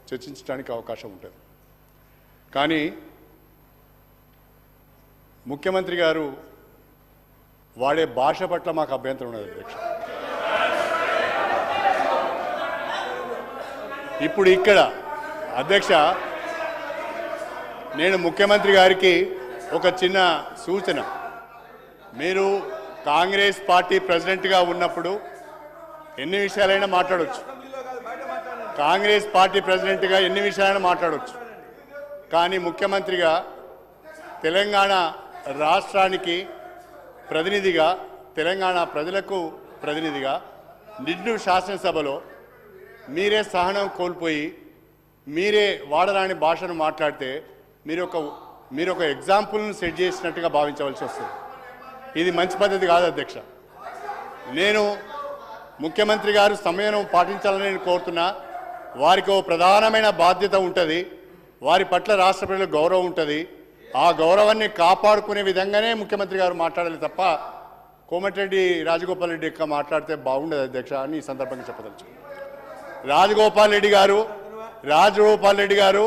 చర్చించడానికి అవకాశం ఉంటుంది. కానీ ముఖ్యమంత్రి గారు వాడే భాష పట్ల మాకు అభ్యంతరం ఉన్నది అధ్యక్ష. ఇప్పుడు ఇక్కడ అధ్యక్ష నేను ముఖ్యమంత్రి గారికి ఒక చిన్న సూచన, మీరు కాంగ్రెస్ పార్టీ ప్రెసిడెంట్గా ఉన్నప్పుడు ఎన్ని విషయాలైనా మాట్లాడవచ్చు, కాంగ్రెస్ పార్టీ ప్రెసిడెంట్గా ఎన్ని విషయాలైనా మాట్లాడవచ్చు. కానీ ముఖ్యమంత్రిగా తెలంగాణ రాష్ట్రానికి ప్రతినిధిగా, తెలంగాణ ప్రజలకు ప్రతినిధిగా నిండు శాసనసభలో మీరే సహనం కోల్పోయి మీరే వాడరాని భాషను మాట్లాడితే మీరు ఒక ఎగ్జాంపుల్ను సెట్ చేసినట్టుగా భావించవలసి వస్తుంది. ఇది మంచి పద్ధతి కాదు అధ్యక్ష. నేను ముఖ్యమంత్రి గారు సమయం పాటించాలని నేను కోరుతున్నా. వారికి ఓ ప్రధానమైన బాధ్యత ఉంటుంది, వారి పట్ల రాష్ట్ర ప్రజలకు గౌరవం ఉంటుంది. ఆ గౌరవాన్ని కాపాడుకునే విధంగానే ముఖ్యమంత్రి గారు మాట్లాడాలి తప్ప కోమటిరెడ్డి రాజగోపాల్ రెడ్డి యొక్క మాట్లాడితే బాగుండదు అధ్యక్ష అని ఈ సందర్భంగా చెప్పదలుచు. రాజగోపాల్ రెడ్డి గారు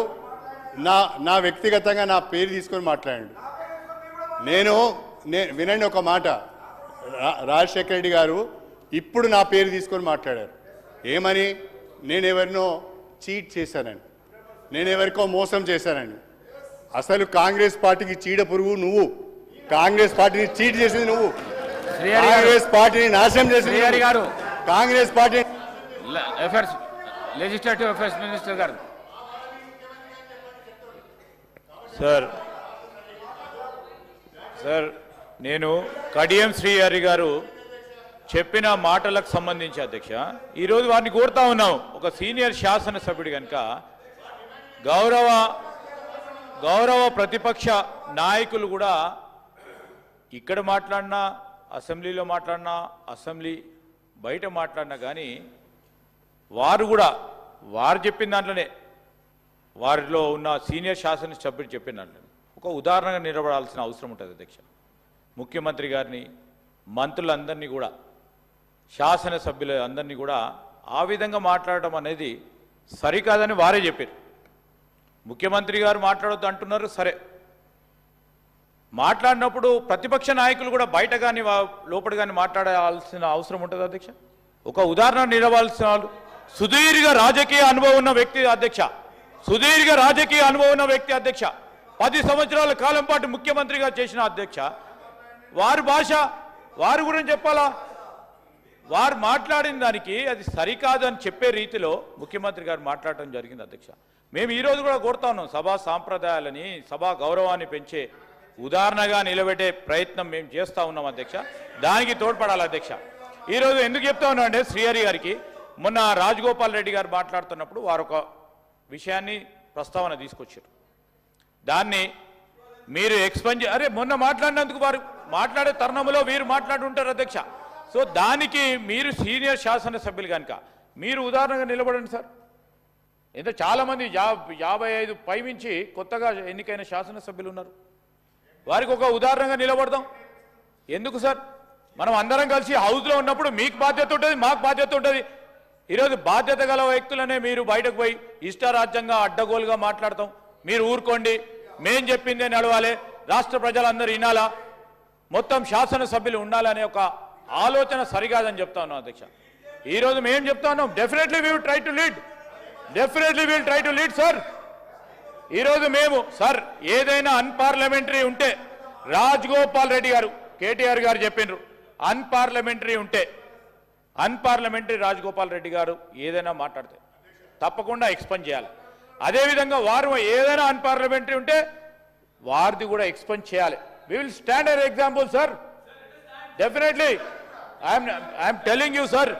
నా వ్యక్తిగతంగా నా పేరు తీసుకొని మాట్లాడండి. వినండి ఒక మాట, రాజశేఖర రెడ్డి గారు ఇప్పుడు నా పేరు తీసుకొని మాట్లాడారు. ఏమని? నేనెవరినో చీట్ చేశానని, నేనెవరికో మోసం చేశానని. అసలు కాంగ్రెస్ పార్టీకి చీడ పురుగు నువ్వు, కాంగ్రెస్ పార్టీని చీట్ చేసింది నువ్వు, కాంగ్రెస్ పార్టీని నాశనం చేసింది గారు, Congress party legislative affairs minister గారు. సార్ నేను కడియం శ్రీహరి గారు చెప్పిన మాటలకు సంబంధించి అధ్యక్ష ఈరోజు వారిని కోరుతా ఉన్నాం. ఒక సీనియర్ శాసనసభ్యుడు కనుక గౌరవ ప్రతిపక్ష నాయకులు కూడా ఇక్కడ మాట్లాడినా, అసెంబ్లీలో మాట్లాడినా, అసెంబ్లీ బయట మాట్లాడినా కానీ వారు చెప్పిన దాంట్లోనే, వారిలో ఉన్న సీనియర్ శాసనసభ్యుడు చెప్పిన దాంట్లో ఒక ఉదాహరణగా నిలబడాల్సిన అవసరం ఉంటుంది అధ్యక్ష. ముఖ్యమంత్రి గారిని, మంత్రులందరినీ కూడా, శాసనసభ్యుల అందరినీ కూడా ఆ విధంగా మాట్లాడటం అనేది సరికాదని వారే చెప్పారు. ముఖ్యమంత్రి గారు మాట్లాడొద్దు అంటున్నారు, సరే. మాట్లాడినప్పుడు ప్రతిపక్ష నాయకులు కూడా బయట కానీ లోపల కానీ మాట్లాడాల్సిన అవసరం ఉంటుంది అధ్యక్ష. ఒక ఉదాహరణ నిలవాల్సిన వాళ్ళు సుదీర్ఘ రాజకీయ అనుభవం ఉన్న వ్యక్తి అధ్యక్ష, సుదీర్ఘ రాజకీయ అనుభవం ఉన్న వ్యక్తి అధ్యక్ష, 10 సంవత్సరాల కాలం పాటు ముఖ్యమంత్రిగా చేసిన అధ్యక్ష, వారి భాష వారి గురించి చెప్పాలా? వారు మాట్లాడిన దానికి అది సరికాదని చెప్పే రీతిలో ముఖ్యమంత్రి గారు మాట్లాడటం జరిగింది అధ్యక్ష. మేము ఈరోజు కూడా కోరుతా ఉన్నాం, సభా సాంప్రదాయాలని, సభా గౌరవాన్ని పెంచే ఉదాహరణగా నిలబెట్టే ప్రయత్నం మేము చేస్తూ ఉన్నాం అధ్యక్ష. దానికి తోడ్పడాలి అధ్యక్ష. ఈరోజు ఎందుకు చెప్తా ఉన్నాం అంటే శ్రీహరి గారికి మొన్న రాజగోపాల్ రెడ్డి గారు మాట్లాడుతున్నప్పుడు వారు ఒక విషయాన్ని ప్రస్తావన తీసుకొచ్చారు. దాన్ని మీరు మొన్న మాట్లాడినందుకు వారు మాట్లాడే తరుణంలో వీరు మాట్లాడుంటారు అధ్యక్ష. సో దానికి మీరు సీనియర్ శాసనసభ్యులు కనుక మీరు ఉదాహరణగా నిలబడండి సార్. ఎంత చాలామంది 55 పైమించి కొత్తగా ఎన్నికైన శాసనసభ్యులు ఉన్నారు, వారికి ఒక ఉదాహరణగా నిలబడదాం. ఎందుకు సార్? మనం అందరం కలిసి హౌస్లో ఉన్నప్పుడు మీకు బాధ్యత ఉంటుంది, మాకు బాధ్యత ఉంటుంది. ఈరోజు బాధ్యత గల వ్యక్తులనే మీరు బయటకు పోయి ఇష్టారాజ్యంగా అడ్డగోలుగా మాట్లాడతాం. మీరు ఊరుకోండి, మేం చెప్పిందే నడవాలి, రాష్ట్ర ప్రజలందరూ వినాలా, మొత్తం శాసనసభ్యులు ఉండాలనే ఒక ఆలోచన సరికాదని చెప్తా ఉన్నాం అధ్యక్ష. ఈరోజు మేము చెప్తా ఉన్నాం, definitely we will try to lead sir. ఈరోజు మేము సార్ ఏదైనా అన్పార్లమెంటరీ ఉంటే రాజగోపాల్ రెడ్డి గారు, కేటీఆర్ గారు చెప్పినారు, అన్పార్లమెంటరీ రాజగోపాల్ రెడ్డి గారు ఏదైనా మాట్లాడితే తప్పకుండా ఎక్స్పెండ్ చేయాలి. అదేవిధంగా వారు ఏదైనా అన్పార్లమెంటరీ ఉంటే వారిది కూడా ఎక్స్పెండ్ చేయాలి. We will stand an example sir, definitely. I'm telling you sir,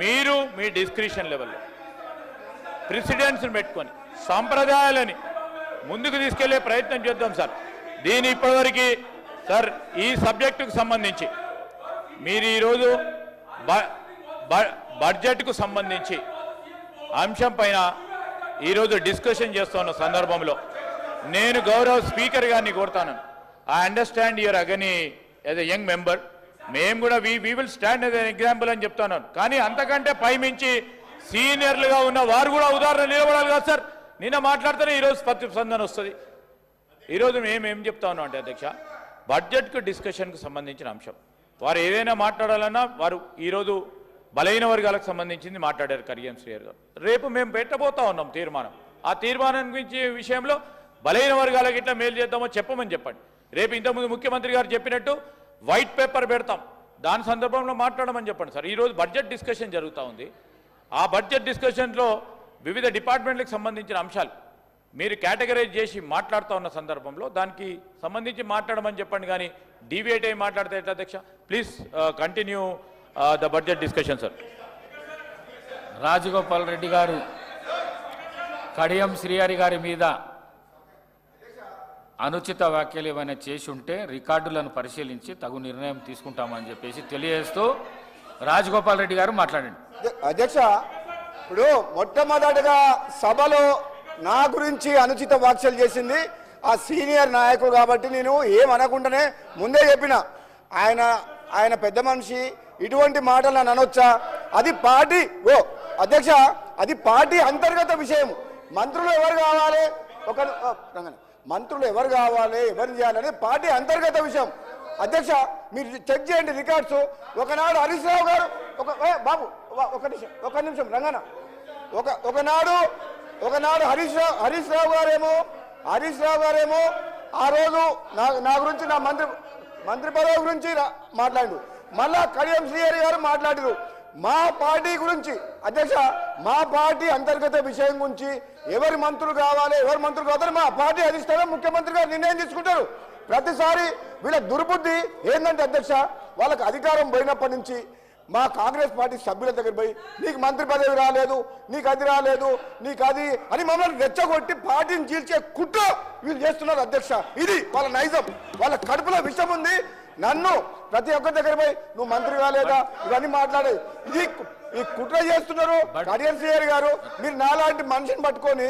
మీరు మీ డిస్క్రిషన్ లెవెల్లో ప్రెసిడెంట్స్ని పెట్టుకొని సంప్రదాయాలని ముందుకు తీసుకెళ్లే ప్రయత్నం చేద్దాం సార్. దీని ఇప్పటివరకు సార్ ఈ సబ్జెక్టుకు సంబంధించి మీరు ఈరోజు బడ్జెట్కు సంబంధించి అంశం పైన ఈరోజు డిస్కషన్ చేస్తున్న సందర్భంలో నేను గౌరవ స్పీకర్ గారిని కోరుతాను, I understand your agony as a young member, మేము కూడా we will stand as an example అని చెప్తున్నాను. కానీ అంతకంటే పైమించి సీనియర్లుగా ఉన్న వారు కూడా ఉదాహరణ నిలబడాలి కదా సార్. నిన్న మాట్లాడితేనే ఈరోజు ప్రతిస్పందన వస్తుంది. ఈరోజు మేమేం చెప్తా ఉన్నాం అంటే అధ్యక్ష, బడ్జెట్కు డిస్కషన్కు సంబంధించిన అంశం వారు ఏదైనా మాట్లాడాలన్నా వారు ఈరోజు బలహీన వర్గాలకు సంబంధించింది మాట్లాడారు కడియం శ్రీహరి గారు. రేపు మేము పెట్టబోతా ఉన్నాం తీర్మానం. ఆ తీర్మానం గురించి విషయంలో బలహీన వర్గాలకు ఇట్లా మేలు చేద్దామో చెప్పమని చెప్పండి. రేపు ఇంతకుముందు ముఖ్యమంత్రి గారు చెప్పినట్టు వైట్ పేపర్ పెడతాం, దాని సందర్భంలో మాట్లాడమని చెప్పండి సార్. ఈరోజు బడ్జెట్ డిస్కషన్ జరుగుతూ ఉంది. ఆ బడ్జెట్ డిస్కషన్లో వివిధ డిపార్ట్మెంట్లకు సంబంధించిన అంశాలు మీరు కేటగరైజ్ చేసి మాట్లాడుతూ ఉన్న సందర్భంలో దానికి సంబంధించి మాట్లాడమని చెప్పండి, కానీ డీవియేట్ అయ్యి మాట్లాడితే ఎట్లా అధ్యక్ష? Please continue the budget discussion sir. Rajagopal Reddy గారు కడియం శ్రీహరి గారి మీద అనుచిత వ్యాఖ్యలు ఏమైనా చేసి ఉంటే రికార్డులను పరిశీలించి తగు నిర్ణయం తీసుకుంటామని చెప్పేసి తెలియజేస్తూ రాజగోపాల్ రెడ్డి గారు మాట్లాడండి. అధ్యక్ష, ఇప్పుడు మొట్టమొదటిగా సభలో నా గురించి అనుచిత వ్యాఖ్యలు చేసింది ఆ సీనియర్ నాయకుడు కాబట్టి నేను ఏమనకుండానే ముందే చెప్పిన, ఆయన పెద్ద మనిషి, ఇటువంటి మాటలు నన్ను అనొచ్చా? అది పార్టీ అధ్యక్ష, అది పార్టీ అంతర్గత విషయం. మంత్రులు ఎవరు కావాలి, మంత్రులు ఎవరు కావాలి, ఎవరు చేయాలని పార్టీ అంతర్గత విషయం. అధ్యక్ష, మీరు చెక్ చేయండి రికార్డ్స్. ఒకనాడు హరీష్ రావు గారు బాబు ఒక నిమిషం రంగన ఒకనాడు హరీష్ రావు గారేమో ఆ రోజు నా గురించి నా మంత్రి పదవి గురించి మాట్లాడు. మళ్ళా కడియం శ్రీహరి గారు మాట్లాడారు మా పార్టీ గురించి. అధ్యక్ష, మా పార్టీ అంతర్గత విషయం గురించి ఎవరి మంత్రులు కావాలి, ఎవరు మంత్రులు కావాలి మా పార్టీ అధిష్టానం ముఖ్యమంత్రి గారు నిర్ణయం తీసుకుంటారు. ప్రతిసారి వీళ్ళ దుర్బుద్ధి ఏంటంటే అధ్యక్ష, వాళ్ళకి అధికారం పోయినప్పటి నుంచి మా కాంగ్రెస్ పార్టీ సభ్యుల దగ్గర పోయి నీకు మంత్రి పదవి రాలేదు, నీకు అది రాలేదు, నీకు అది అని మమ్మల్ని రెచ్చగొట్టి పార్టీని చీల్చే కుట్ర వీళ్ళు చేస్తున్నారు అధ్యక్ష. ఇది వాళ్ళ నైజం, వాళ్ళ కడుపులో విషం ఉంది. నన్ను ప్రతి ఒక్కరి దగ్గర పోయి నువ్వు మంత్రి కాలేదా ఇవన్నీ మాట్లాడేది, ఇది ఈ కుట్ర చేస్తున్నారు కడియం శ్రీహరి గారు. మీరు నాలాంటి మనిషిని పట్టుకొని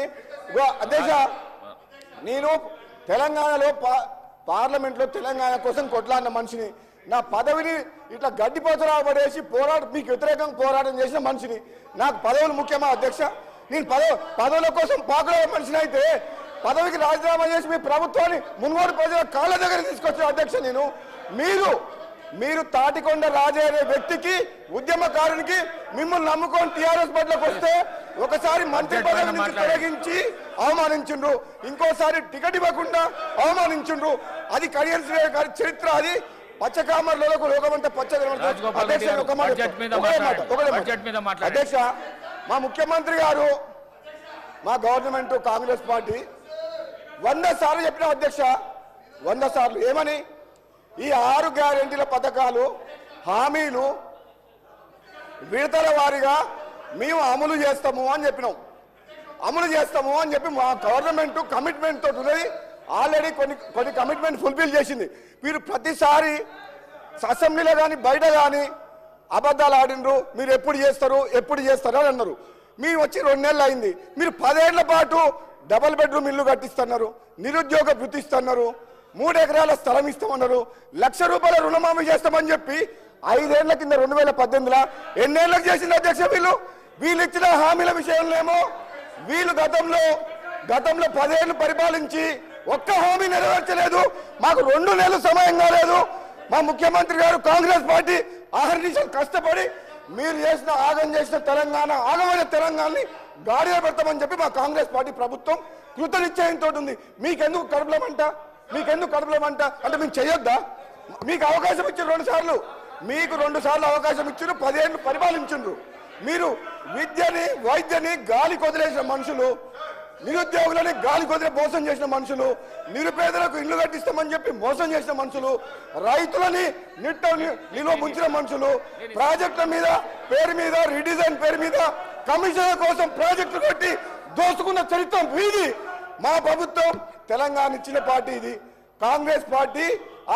అధ్యక్ష, నేను తెలంగాణలో పార్లమెంట్లో తెలంగాణ కోసం కొట్లాడిన మనిషిని, నా పదవిని ఇట్లా గడ్డిపోతరా పడేసి మీకు వ్యతిరేకంగా పోరాటం చేసిన మనిషిని. నాకు పదవులు ముఖ్యమా అధ్యక్ష? నేను పదవుల కోసం పాకులే మనిషిని అయితే పదవికి రాజీనామా చేసి మీ ప్రభుత్వాన్ని మున్గోడు ప్రజల కాళ్ళ దగ్గర తీసుకొచ్చిన అధ్యక్ష నేను. మీరు తాటికొండ రాజే అనే వ్యక్తికి, ఉద్యమకారునికి మిమ్మల్ని నమ్ముకొని టీఆర్ఎస్ బట్లకు వస్తే ఒకసారి మంత్రి పదవి నుంచి తొలగించి అవమానించుండ్రు, ఇంకోసారి టికెట్ ఇవ్వకుండా అవమానించుండ్రు. అది కడియం శ్రీహరి గారి చరిత్ర. అది పచ్చకామర్లకు లోకమంతా అధ్యక్ష, మా ముఖ్యమంత్రి గారు, మా గవర్నమెంట్ కాంగ్రెస్ పార్టీ 100 సార్లు చెప్పిన అధ్యక్ష, 100 సార్లు ఏమని, ఈ 6 గ్యారెంటీల పథకాలు హామీలు విడతల వారీగా మేము అమలు చేస్తాము అని చెప్పినాం. అమలు చేస్తాము అని చెప్పి మా గవర్నమెంట్ కమిట్మెంట్ తోటి ఉన్నది. ఆల్రెడీ కొన్ని కమిట్మెంట్ ఫుల్ఫిల్ చేసింది. మీరు ప్రతిసారి అసెంబ్లీలో కానీ బయట కానీ అబద్ధాలు ఆడినరు. మీరు ఎప్పుడు చేస్తారు అని అన్నారు. మేము వచ్చి 2 నెలలు అయింది. మీరు 10 ఏళ్ల పాటు డబుల్ బెడ్రూమ్ ఇల్లు కట్టిస్తున్నారు, నిరుద్యోగ వృత్తి ఇస్తున్నారు, 3 ఎకరాల స్థలం ఇస్తామన్నారు, ₹1,00,000 రుణమాఫీ చేస్తామని చెప్పి 5 ఏళ్ల కింద 2018లో ఎన్నేళ్లకు చేసింది అధ్యక్ష? వీళ్ళు ఇచ్చిన హామీల విషయంలో ఏమో వీళ్ళు గతంలో 10 ఏళ్లు పరిపాలించి ఒక్క హామీ నెరవేర్చలేదు. మాకు 2 నెలలు సమయం కాలేదు. మా ముఖ్యమంత్రి గారు కాంగ్రెస్ పార్టీ ఆహర్నిశలు కష్టపడి మీరు ఆగం చేసిన తెలంగాణ, ఆగమైన తెలంగాణని గాడిలో పెడతామని చెప్పి మా కాంగ్రెస్ పార్టీ ప్రభుత్వం కృత నిశ్చయంతో ఉంది. మీకెందుకు కడుపులమంట అంటే మేము చేయొద్దా? మీకు అవకాశం ఇచ్చారు 2 సార్లు, మీకు 2 సార్లు అవకాశం ఇచ్చారు, 10 ఏళ్ళు పరిపాలించారు. మీరు విద్యని వైద్యని గాలి కొదిలేసిన మనుషులు, నిరుద్యోగులని గాలి కొదిలే మోసం చేసిన మనుషులు, నిరుపేదలకు ఇల్లు కట్టిస్తామని చెప్పి మోసం చేసిన మనుషులు, రైతులని నిల్వ ముంచిన మనుషులు, ప్రాజెక్టుల మీద పేరు మీద రీడిజైన్ పేరు మీద కమిషన్ల కోసం ప్రాజెక్టులు కట్టి దోసుకున్న చరిత్ర వీది. మా ప్రభుత్వం తెలంగాణ ఇచ్చిన పార్టీ ఇది. కాంగ్రెస్ పార్టీ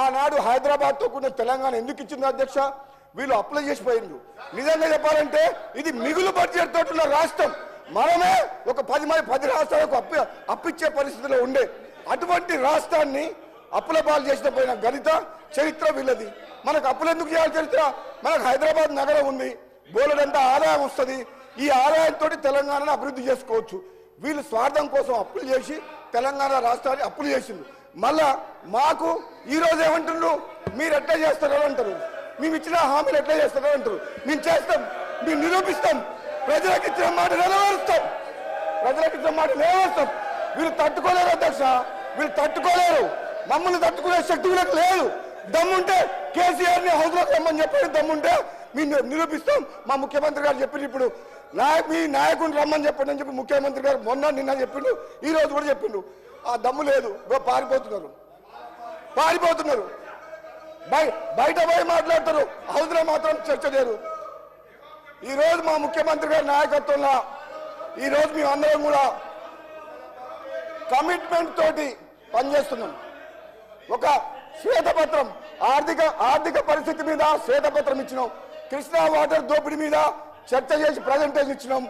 ఆనాడు హైదరాబాద్తో కూడిన తెలంగాణ ఎందుకు ఇచ్చింది అధ్యక్ష? వీళ్ళు అప్లై చేసిపోయిండ్రు. నిజంగా చెప్పాలంటే ఇది మిగులు బడ్జెట్ తోటి ఉన్న రాష్ట్రం. మనమే ఒక 10 రాష్ట్రాలకు అప్పిచ్చే పరిస్థితిలో ఉండే అటువంటి రాష్ట్రాన్ని అప్పుల పాలు చేసిన పోయిన గణిత చరిత్ర వీళ్ళది. మనకు అప్పులు ఎందుకు చేయాలి చరిత్ర? మనకు హైదరాబాద్ నగరం ఉంది, బోలెడంతా ఆదాయం వస్తుంది, ఈ ఆదాయంతో తెలంగాణను అభివృద్ధి చేసుకోవచ్చు. వీళ్ళు స్వార్థం కోసం అప్పులు చేసి తెలంగాణ రాష్ట్రాన్ని అప్పులు చేసిండు. మళ్ళా మాకు ఈ రోజు ఏమంటున్నారు, మీరు ఎట్లా చేస్తారో అంటారు, మేము ఇచ్చిన హామీలు ఎట్లా చేస్తారో అంటారు. మేము చేస్తాం, మేము నిరూపిస్తాం, ప్రజలకు ఇచ్చిన మాట నెరవేరుస్తాం, ప్రజలకు ఇచ్చిన మాట నెరవేరుస్తాం. వీళ్ళు తట్టుకోలేరు అధ్యక్ష, వీళ్ళు తట్టుకోలేరు. మమ్మల్ని తట్టుకునే శక్తి వీళ్ళకి లేదు. దమ్ముంటే కేసీఆర్ని హౌస్లోకి రమ్మని చెప్పి దమ్ముంటే మేము నిరూపిస్తాం. మా ముఖ్యమంత్రి గారు చెప్పింది ఇప్పుడు మీ నాయకుడిని రమ్మని చెప్పండి అని చెప్పి ముఖ్యమంత్రి గారు మొన్న నిన్న చెప్పిండు, ఈ రోజు కూడా చెప్పిండు. ఆ దమ్ము లేదు, పారిపోతున్నారు. బయట పోయి మాట్లాడతారు, హౌస్లో మాత్రం చర్చ లేదు. ఈ రోజు మా ముఖ్యమంత్రి గారి నాయకత్వంలో ఈ రోజు మేము అందరం కూడా కమిట్మెంట్ తోటి పనిచేస్తున్నాం. ఒక శ్వేతపత్రం ఆర్థిక పరిస్థితి మీద శ్వేతపత్రం ఇచ్చినాం. కృష్ణా వాటర్ దోపిడీ మీద చర్చ చేసి ప్రజెంటేషన్ ఇచ్చినాం.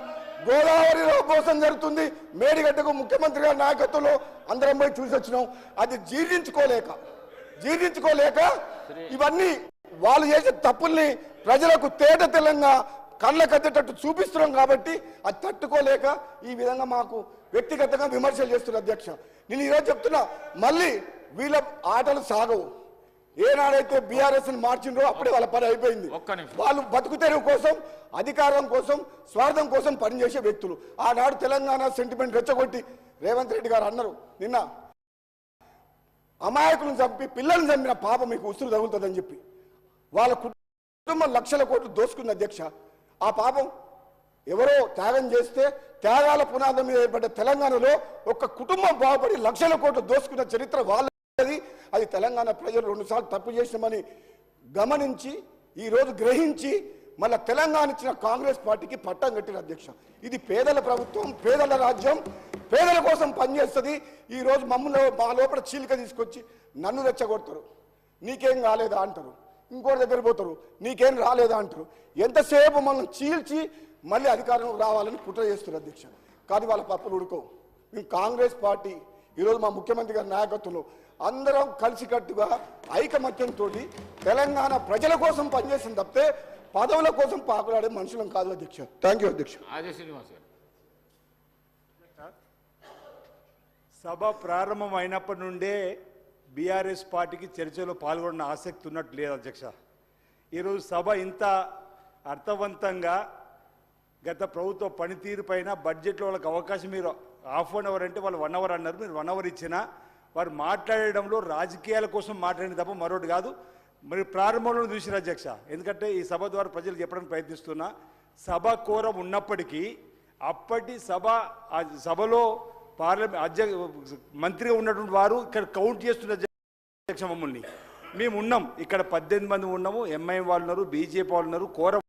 గోదావరిలో మోసం జరుగుతుంది, మేడిగడ్డకు ముఖ్యమంత్రి గారి నాయకత్వంలో అందరం పోయి చూసి వచ్చినాం. అది జీర్ణించుకోలేక ఇవన్నీ వాళ్ళు చేసే తప్పుల్ని ప్రజలకు తేట తెల్లంగా కళ్ళకద్దేటట్టు చూపిస్తున్నాం. కాబట్టి అది తట్టుకోలేక ఈ విధంగా మాకు వ్యక్తిగతంగా విమర్శలు చేస్తున్నారు అధ్యక్ష. నేను ఈరోజు చెప్తున్నా, మళ్ళీ వీళ్ళ ఆటలు సాగవు. ఏనాడైతే బీఆర్ఎస్ మార్చిండ్రో అప్పుడే వాళ్ళ పని అయిపోయింది. వాళ్ళు బతుకు తెరువు కోసం, అధికారం కోసం, స్వార్థం కోసం పనిచేసే వ్యక్తులు. ఆనాడు తెలంగాణ సెంటిమెంట్ రెచ్చగొట్టి రేవంత్ రెడ్డి గారు అన్నారు, నిన్న అమాయకులను చంపి పిల్లల్ని చంపిన పాప మీకు ఉసురు తగులుతుందని చెప్పి వాళ్ళ కుటుంబం లక్షల కోట్లు దోసుకుంది అధ్యక్ష. ఆ పాపం ఎవరో త్యాగం చేస్తే త్యాగాల పునాదం మీద ఏర్పడ్డ తెలంగాణలో ఒక కుటుంబం బాగుపడి లక్షల కోట్లు దోసుకున్న చరిత్ర వాళ్ళది. అది తెలంగాణ ప్రజలు 2 సార్లు తప్పు చేసినామని గమనించి ఈరోజు గ్రహించి మళ్ళీ తెలంగాణ ఇచ్చిన కాంగ్రెస్ పార్టీకి పట్టం కట్టిన అధ్యక్ష. ఇది పేదల ప్రభుత్వం, పేదల రాజ్యం, పేదల కోసం పనిచేస్తుంది. ఈరోజు మమ్మల్ని మా లోపల చీలిక తీసుకొచ్చి నన్ను రెచ్చగొడతారు, నీకేం కాలేదా అంటారు, ఇంకోటి దగ్గర పోతారు, నీకేం రాలేదా అంటారు. ఎంతసేపు మనం చీల్చి మళ్ళీ అధికారంలోకి రావాలని కుట్ర చేస్తారు అధ్యక్ష. కానీ వాళ్ళ పప్పులు ఉడుకోవు. మేము కాంగ్రెస్ పార్టీ ఈరోజు మా ముఖ్యమంత్రి గారి నాయకత్వంలో అందరం కలిసికట్టుగా ఐకమత్యంతో తెలంగాణ ప్రజల కోసం పనిచేసింది తప్పితే పదవుల కోసం పాకులాడే మనుషులం కాదు అధ్యక్ష. థ్యాంక్ యూ అధ్యక్ష. సభ ప్రారంభం అయినప్పటి నుండే బీఆర్ఎస్ పార్టీకి చర్చలో పాల్గొన్న ఆసక్తి ఉన్నట్టు లేదు అధ్యక్ష. ఈరోజు సభ ఇంత అర్థవంతంగా గత ప్రభుత్వ పనితీరు పైన బడ్జెట్లో వాళ్ళకి అవకాశం, మీరు ½ అవర్ అంటే వాళ్ళు 1 అవర్ అన్నారు, మీరు 1 అవర్ ఇచ్చినా వారు మాట్లాడడంలో రాజకీయాల కోసం మాట్లాడిన తప్ప మరొకటి కాదు. మరి ప్రారంభంలో చూసిన అధ్యక్ష, ఎందుకంటే ఈ సభ ద్వారా ప్రజలు చెప్పడానికి ప్రయత్నిస్తున్నా, సభ కోరం ఉన్నప్పటికీ అప్పటి సభలో మంత్రిగా ఉన్నటువంటి వారు ఇక్కడ కౌంట్ చేస్తున్న అధ్యక్ష మమ్మల్ని. మేము ఉన్నాం ఇక్కడ 18 మంది ఉన్నాము, ఎంఐఎం వాళ్ళు ఉన్నారు, బీజేపీ వాళ్ళు ఉన్నారు, కోరం